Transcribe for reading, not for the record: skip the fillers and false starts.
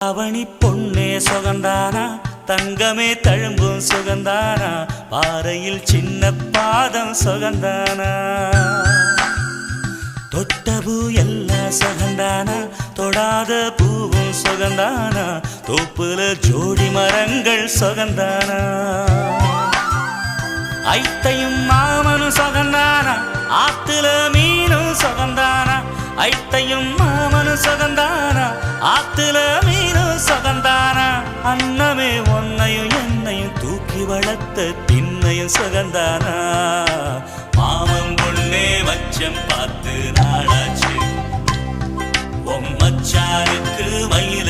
அவனி பொன்னே சுகந்தானா தங்கமே தழும்பும் சுகந்தானா பாறையில் சின்ன பாதம் சுகந்தானா தொட்டபூ எல்லாம் சுகந்தானா தொடாத பூவும் சுகந்தானா தோப்புல ஜோடி மரங்கள் சுகந்தானா ஐத்தையும் மாமனும் சுகந்தானா ஆத்துல மீனும் சுகந்தானா ஐத்தையும் மாமனும் சுகந்தானா ஆத்துல மீனும் சுகந்தானா அன்னமே ஒன்னையும் என்னையும் தூக்கி வளர்த்த திண்ணையும் சுகந்தானா மாமன் பொண்ணே மச்சம் பார்த்து நாளாச்சு மச்சானுக்கு மயில